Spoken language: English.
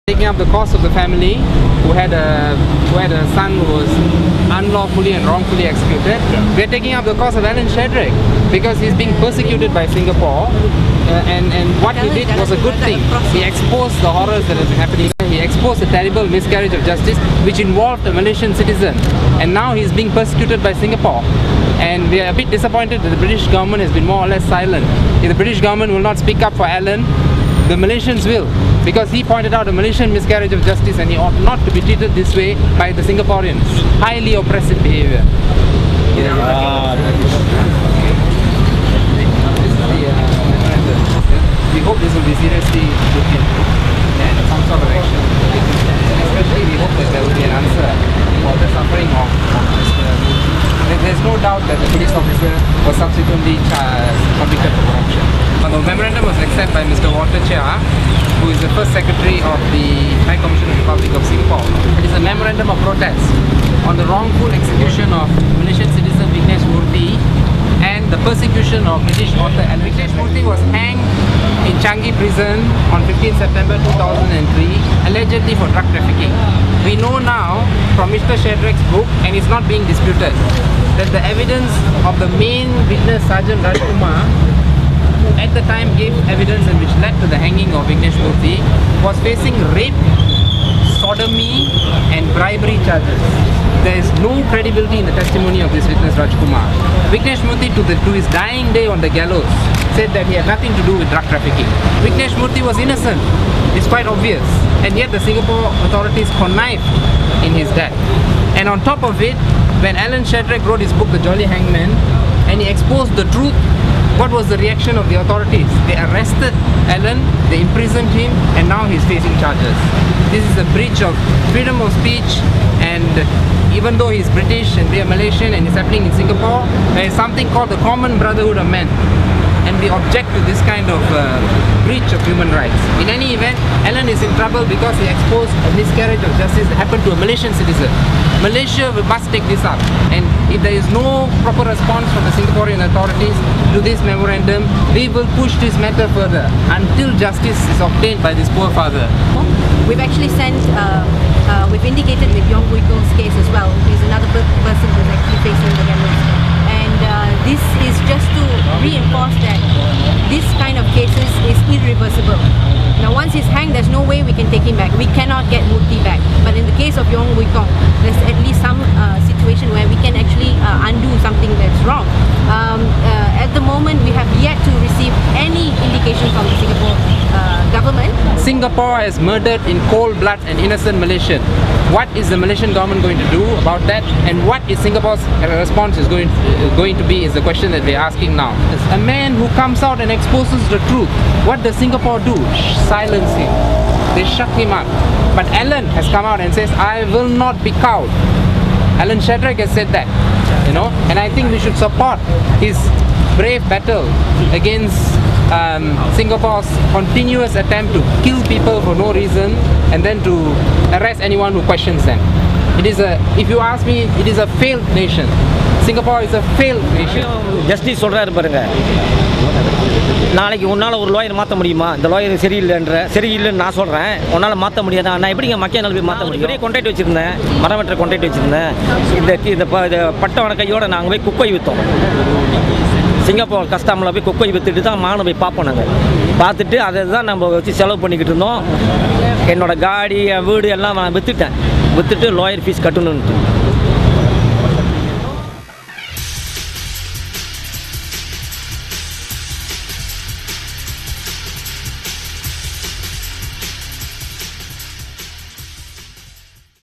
Taking up the cause of the family who had a son who was unlawfully and wrongfully executed. We are taking up the cause of Alan Shadrake because he's being persecuted by Singapore, and what he did was a good thing. He exposed the horrors that have been happening. He exposed a terrible miscarriage of justice which involved a Malaysian citizen, and now he's being persecuted by Singapore. And we are a bit disappointed that the British government has been more or less silent. If the British government will not speak up for Alan, the Malaysians will, because he pointed out a Malaysian miscarriage of justice and he ought not to be treated this way by the Singaporeans. Highly oppressive behavior. We hope this will be seriously looked into and some sort of action. Especially we hope that there will be an answer for the suffering of Mr. There's no doubt that the police officer was subsequently convicted of corruption. The memorandum was accepted by Mr. Walter Chia, who is the first secretary of the High Commission of the Republic of Singapore. It is a memorandum of protest on the wrongful execution of Malaysian citizen Vignesh Murthy and the persecution of British author Alan. Vignesh Murthy was hanged in Changi prison on 15 September 2003, allegedly for drug trafficking. We know now from Mr. Shadrake's book, and it's not being disputed, that the evidence of the main witness, Sergeant Rajkumar, who at the time gave evidence and which led to the hanging of Vignesh Murthy, was facing rape, sodomy and bribery charges. There is no credibility in the testimony of this witness Rajkumar. Vignesh Murthy to his dying day on the gallows said that he had nothing to do with drug trafficking. Vignesh Murthy was innocent. It's quite obvious. And yet the Singapore authorities connived in his death. And on top of it, when Alan Shadrake wrote his book The Jolly Hangman and he exposed the truth, what was the reaction of the authorities? They arrested Alan, they imprisoned him, and now he's facing charges. This is a breach of freedom of speech, and even though he's British and we are Malaysian and it's happening in Singapore, there is something called the common brotherhood of men. And we object to this kind of breach of human rights. In any event, Alan is in trouble because he exposed a miscarriage of justice that happened to a Malaysian citizen. Malaysia must take this up, and if there is no proper response from the Singaporean authorities to this memorandum, we will push this matter further until justice is obtained by this poor father. We've actually sent, we've indicated with Yong Wui Kong's case as well. He's another person who's actually facing the gallows. This is just to reinforce that this kind of cases is irreversible. Now once he's hanged, there's no way we can take him back. We cannot get Murthy back. But in the case of Yong Wui Kong, there's at least some situation where we can actually undo something that's wrong. At the moment, we have yet to receive any indication from the Singapore government. Singapore has murdered in cold blood an innocent Malaysian. What is the Malaysian government going to do about that, and what is Singapore's response is going to be is the question that we're asking now. A man who comes out and exposes the truth, what does Singapore do? Silence him. They shut him up. But Alan has come out and says, I will not be cowed. Alan Shadrake has said that, you know, and I think we should support his brave battle against Singapore's continuous attempt to kill people for no reason and then to arrest anyone who questions them. It is if you ask me, it is a failed nation. Singapore is a failed nation. Justice சொல்றாரு பாருங்க. நாளைக்கு உன்னால ஒரு lawyer மாத்த முடியுமா? இந்த lawyer சரியில்லைன்னு நான் சொல்றேன். உன்னால மாத்த முடியாதா? நான் எப்படிங்க மக்கள் போய் மாத்த முடியும்? பெரிய கான்ட்ராக்ட் வச்சிருந்தேன். மரவெற்ற கான்ட்ராக்ட் வச்சிருந்தேன். இந்த பட்டவன கையோட நாங்க போய் குக்கை வித்தோம். சிங்கப்பூர் கஸ்டமர்ல போய் குக்கை வித்துட்டு தான் மானை போய் பார்ப்போம் நாங்கள். பார்த்துட்டு அதை தான் நம்ம வச்சு செலவு பண்ணிக்கிட்டு இருந்தோம். என்னோட காடி வீடு எல்லாம் நான் வித்துட்டு லாயர் ஃபீஸ் கட்டணுன்ட்டு